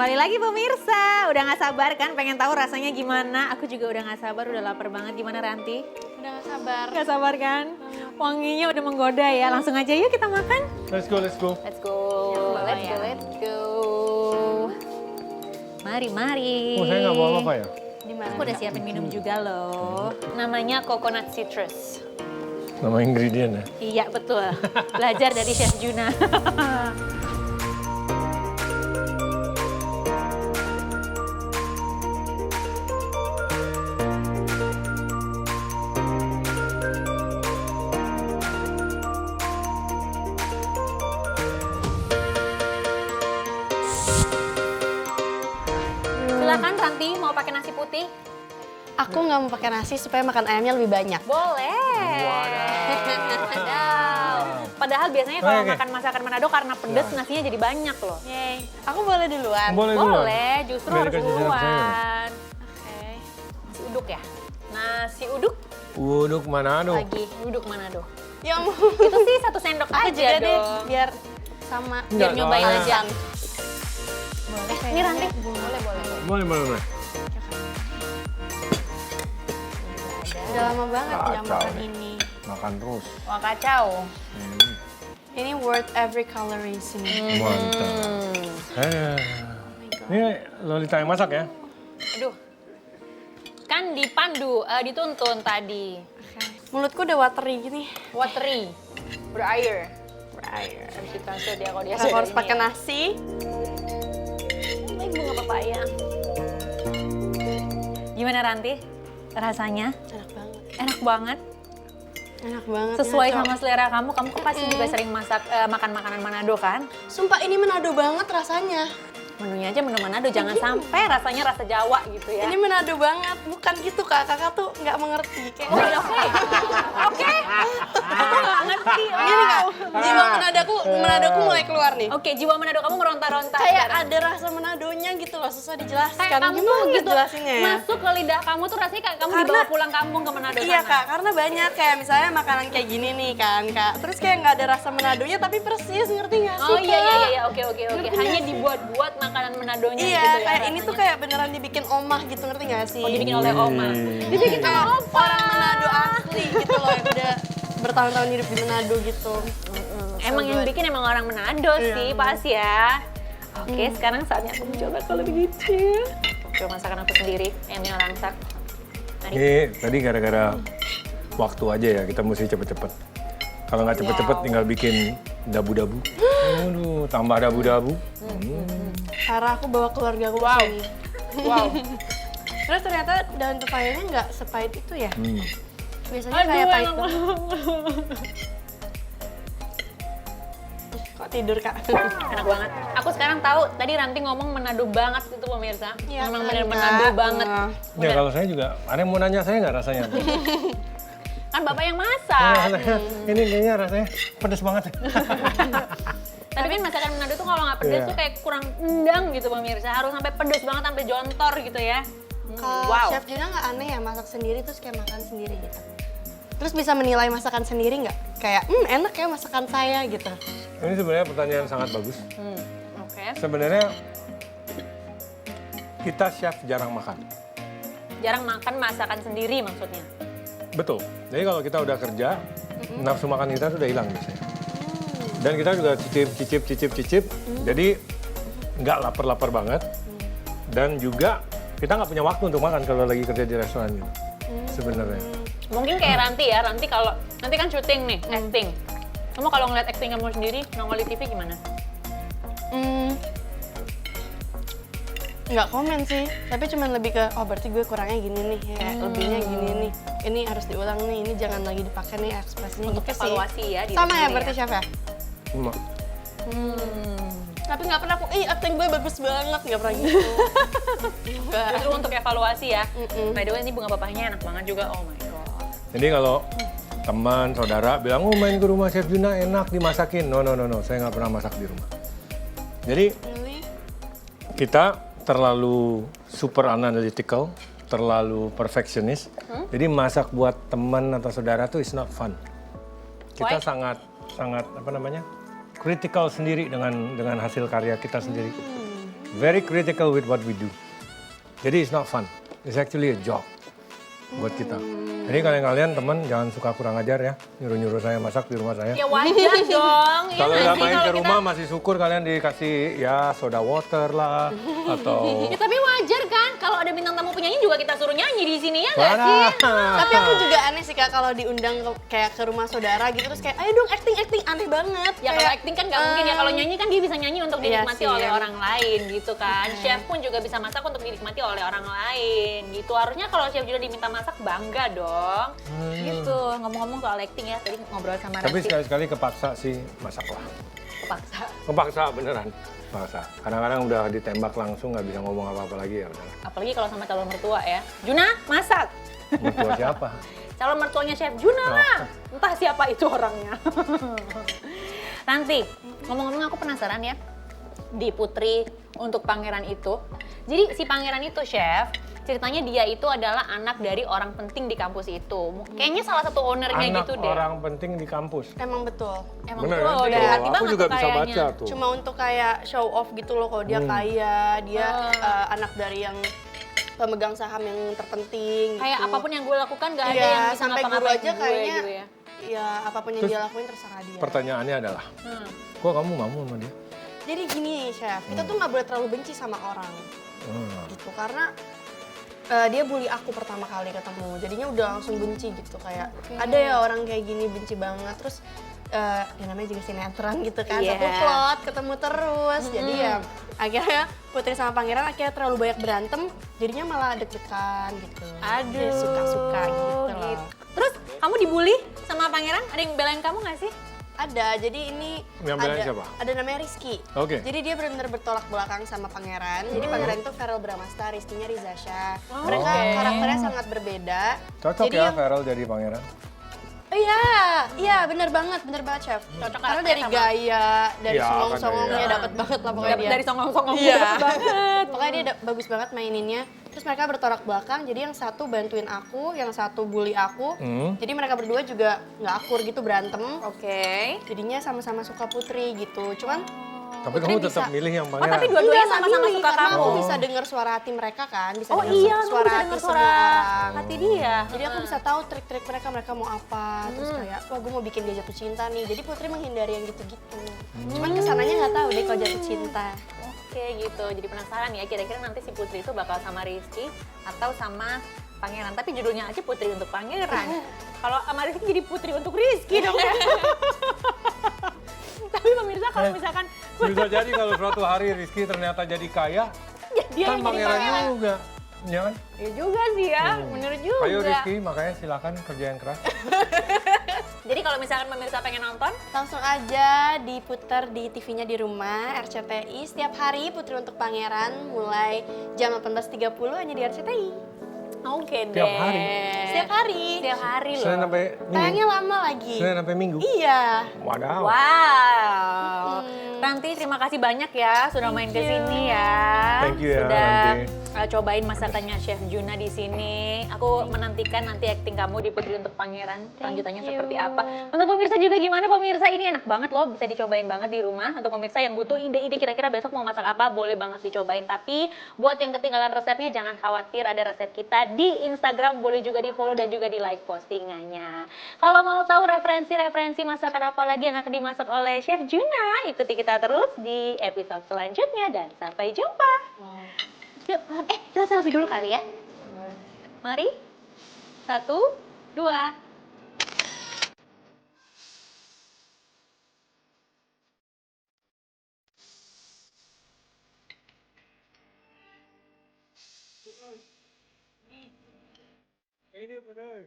Kembali lagi pemirsa, udah gak sabar kan pengen tahu rasanya gimana? Aku juga udah gak sabar, udah lapar banget. Gimana Ranti? Udah gak sabar. Gak sabar kan? Wanginya udah menggoda ya, langsung aja yuk kita makan. Let's go, let's go. Let's go, Ya, let's go. Mari, mari. Oh, saya nggak bawa apa ya? Di mana? Aku udah siapin minum juga loh. Namanya coconut citrus. Nama ingredient ya? Iya betul, belajar dari Chef Juna. Silakan Ranti, mau pakai nasi putih? Aku nggak mau pakai nasi supaya makan ayamnya lebih banyak. Boleh. Wadaw. Padahal biasanya kalau Oke. makan masakan Manado karena pedes nasinya jadi banyak loh. Yeay. Aku boleh duluan. Boleh dulu. Boleh, justru Biar harus dikasih jarak saya. duluan. Oke. Nasi uduk ya? Nasi uduk Uduk Manado. lagi, uduk Manado. Ya mau. Itu sih 1 sendok aja Aja deh, dong. biar sama. Biar Enggak, nyobain soalnya- aja. Boleh. Ini Ranti, boleh, boleh. Boleh, boleh, boleh. Udah lama banget nggak Kacau makan nih. ini. Makan terus. Wah kacau. Ini worth every calories ini. Mantap. Oh my God. Ini Lolita yang masak ya? Aduh. Kan dipandu, dituntun tadi. Oke. Mulutku udah watery gini. Watery, berair. Berair. Habis ditransfer dia kalau dia Aku harus pakai nasi. Ini bunga papaya. Gimana Ranti? Rasanya Enak banget. enak banget. Enak banget. Sesuai ya, Cok. sama selera kamu. Kamu kan pasti juga sering makan makanan Manado kan? Sumpah ini Manado banget rasanya. Menunya aja menu Manado, jangan sampai rasanya rasa Jawa gitu ya. Ini Manado banget, bukan gitu Kak. Kakak tuh nggak mengerti. Kayak Oh iya, oke. Oke. Aku nggak ngerti. Gini Kak, jiwa Manadoku mulai keluar nih. Oke, jiwa Manado kamu meronta-ronta Kayak sekarang. ada rasa Manadonya gitu loh, susah dijelaskan. Kayak kamu tuh Gimana gitu jelasinnya ya? masuk ke lidah kamu tuh rasanya kayak kamu Karena- dibawa pulang kampung ke Manado Iya sana. Kak, karena banyak kayak misalnya makanan kayak gini nih kan Kak. Terus kayak nggak ada rasa Manadonya tapi persis, ngerti nggak sih Oh Kak? iya, oke. Ngerti Hanya nggak sih? dibuat-buat makanan Manadonya Iya, gitu ya. kayak ini tuh rasanya. kayak beneran dibikin omah gitu, ngerti nggak sih? Oh, dibikin oleh Oma. Dibikin kayak orang Manado asli gitu loh, yang udah bertahun-tahun hidup di Manado gitu. Emang yang bikin emang orang Manado Iya. sih, pas ya. Oke, sekarang saatnya aku mencoba kalau begitu. Coba masakan aku sendiri, yang ini orang sak. Mari. Ini tadi gara-gara waktu aja ya, kita mesti cepet-cepet. Kalau nggak cepet-cepet tinggal bikin dabu-dabu. Aduh, tambah dabu-dabu. Karena aku bawa keluarga aku Wow. kesini. Wow. Terus ternyata daun pepayanya nggak sepahit itu ya. Biasanya Aduh, kayak pahit enak banget. Kok tidur Kak? Enak banget. Aku sekarang tahu, tadi Ranti ngomong Manado banget itu pemirsa. Iya Memang kan, bener Kak? Manado banget. Nah. Ya kalau saya juga, ada yang mau nanya saya nggak rasanya? Kan Bapak yang masak. Ini kayaknya rasanya pedes banget. Tapi kan masakan Manado tuh kalau nggak pedes Iya. tuh kayak kurang endang gitu pemirsa. Harus sampai pedes banget, sampai jontor gitu ya. Kalau Wow. Chef Juna nggak aneh ya masak sendiri terus kayak makan sendiri gitu? Terus bisa menilai masakan sendiri nggak? Kayak enak ya masakan saya gitu. Ini sebenarnya pertanyaan sangat bagus. Oke. Sebenarnya kita chef jarang makan. Jarang makan masakan sendiri maksudnya. Betul. Jadi kalau kita udah kerja, nafsu makan kita tuh udah hilang biasanya. Dan kita juga cicip. Jadi nggak lapar-lapar banget. Dan juga kita nggak punya waktu untuk makan kalau lagi kerja di restoran gitu. Sebenarnya. Mungkin kayak Ranti ya, Ranti kalau nanti kan syuting nih, acting. Kamu kalau ngeliat acting kamu sendiri, nongol di TV gimana? Nggak komen sih, tapi cuman lebih ke, oh berarti gue kurangnya gini nih, kayak lebihnya gini nih. Ini harus diulang nih, ini jangan lagi dipakai nih ekspresinya Untuk gitu sih. evaluasi ya diri Sama ya sendiri berarti ya. Chef ya? Cuma, Tapi nggak pernah aku, acting gue bagus banget, nggak pernah gitu. Nggak. Justru untuk evaluasi ya. By the way, ini bunga papahnya enak banget juga. Oh my god. jadi kalau teman, saudara bilang, oh main ke rumah Chef Juna enak dimasakin. No, saya nggak pernah masak di rumah. Jadi Really? kita terlalu super analytical, terlalu perfectionist. Jadi masak buat teman atau saudara tuh is not fun. Kita Why? sangat apa namanya? Critical sendiri dengan hasil karya kita sendiri. very critical with what we do. Jadi it's not fun, it's actually a job buat kita. Jadi kalian teman jangan suka kurang ajar ya, nyuruh-nyuruh saya masak di rumah saya. Ya wajar dong. Ya Kalau nggak udah sih, main kalau ke kita- rumah masih syukur kalian dikasih ya soda water lah atau Ya tapi wajar kan, kalau ada bintang tamu penyanyi juga kita suruh nyanyi di sini ya nggak sih? Tapi aku juga aneh sih Kak kalau diundang kayak ke rumah saudara gitu terus kayak ayo dong acting aneh banget. Ya kalau acting kan nggak mungkin ya, kalau nyanyi kan dia bisa nyanyi untuk Iya dinikmati sih, oleh ya. orang lain gitu kan. Chef pun juga bisa masak untuk dinikmati oleh orang lain gitu. Harusnya kalau chef juga diminta masak bangga dong. Gitu. Ngomong-ngomong soal acting ya, tadi ngobrol sama tapi Rasti sekali-sekali kepaksa sih masaklah. kepaksa. Kepaksa beneran. Kepaksa. Kadang-kadang udah ditembak langsung nggak bisa ngomong apa-apa lagi ya udah. Apalagi kalau sama calon mertua ya. Juna, masak. Mertua siapa? Calon mertuanya Chef Juna lah. Entah siapa itu orangnya. Nanti, ngomong-ngomong aku penasaran ya. Di Putri untuk pangeran itu. Jadi si pangeran itu Chef, ceritanya dia itu adalah anak dari orang penting di kampus itu. Kayaknya salah satu ownernya Anak gitu deh. orang penting di kampus. Emang betul. Emang Bener betul, kan? dari hati Aku banget juga tuh bisa kayaknya. baca tuh. Cuma untuk kayak show off gitu loh kalau dia kaya, dia anak dari yang pemegang saham yang terpenting gitu. Kayak apapun yang gue lakukan gak ada Iya, yang bisa sampai guru ngapa-ngapain aja gue kayaknya gitu ya. ya apapun yang Terus, dia lakuin terserah dia. Pertanyaannya adalah, kok kamu mau sama dia? Jadi gini Chef, kita tuh nggak boleh terlalu benci sama orang gitu karena dia bully aku pertama kali ketemu, jadinya udah langsung benci gitu kayak ada ya orang kayak gini benci banget terus ya namanya juga sinetron gitu kan, Iya. satu plot ketemu terus, jadi ya akhirnya Putri sama Pangeran akhirnya terlalu banyak berantem, jadinya malah deg-degan gitu. Aduh, Ya, suka-suka gitu loh. Terus kamu dibully sama pangeran? Ada yang belain kamu gak sih? Ada, jadi ini Yang belain siapa? ada namanya Rizky. Oke. Jadi dia benar-benar bertolak belakang sama Pangeran. Jadi Pangeran itu Farel Bramasta, Rizky-nya Riza Shah. Mereka Oke. karakternya sangat berbeda. Cocok Jadi ya yang- Farel jadi pangeran? Oh iya, bener banget Chef. Cocok Karena karakternya dari sama. gaya, dari Iya, songong-songongnya kan, iya. dapat banget lah pokoknya Dapet dia. dari songong-songong Iya. dapet banget. Pokoknya dia bagus banget maininnya. Terus mereka bertolak belakang, jadi yang satu bantuin aku, yang satu bully aku. Jadi mereka berdua juga nggak akur gitu berantem. Oke. Jadinya sama-sama suka Putri gitu. Cuman Tapi Putri kamu tetap bisa- milih yang Oh pangeran? tapi dua-duanya Enggak, sama-sama milih, suka karena kamu. aku bisa dengar suara hati mereka kan, bisa Oh dengar iya, kamu suara bisa hati dengar semua suara orang. hati dia. Jadi aku bisa tahu trik-trik mereka mau apa, terus kayak wah gue mau bikin dia jatuh cinta nih. Jadi Putri menghindari yang gitu-gitu. Cuman kesananya nggak tahu deh kalau jatuh cinta. Oke gitu, jadi penasaran ya kira-kira nanti si Putri itu bakal sama Rizky atau sama Pangeran. Tapi judulnya aja Putri untuk Pangeran. Kalau sama Rizky jadi Putri untuk Rizky dong ya. Tapi pemirsa kalau misalkan Bisa jadi kalau suatu hari Rizky ternyata jadi kaya, dia kan yang jadi pangeran Pangeran. juga. Ya kan? Ya juga sih ya, bener juga. Ayo Rizky, makanya silakan kerja yang keras. Jadi kalau misalkan pemirsa pengen nonton, Langsung aja diputar di TV-nya di rumah, RCTI. Setiap hari Putri untuk Pangeran mulai jam 18.30 hanya di RCTI. oke deh. Tiap hari? Setiap hari. Setiap hari loh. Senin sampai Tayangnya minggu. lama lagi. Senin sampai minggu. Iya. Wadaw. Wow. Ranti terima kasih banyak ya sudah main ke sini ya. Thank you ya, Sudah Ranti. cobain masakannya Chef Juna di sini. Aku menantikan nanti acting kamu di Putri untuk Pangeran. Lanjutannya seperti apa. Untuk pemirsa juga gimana pemirsa, ini enak banget loh, bisa dicobain banget di rumah. Untuk pemirsa yang butuh ide-ide kira-kira besok mau masak apa, boleh banget dicobain. Tapi buat yang ketinggalan resepnya jangan khawatir, ada resep kita di Instagram, boleh juga di follow dan juga di like postingannya. Kalau mau tahu referensi masakan apa lagi yang akan dimasak oleh Chef Juna, ikuti kita terus di episode selanjutnya dan sampai jumpa. Yuk, kita selfie dulu kali ya. Mari. 1, 2. Ini benar.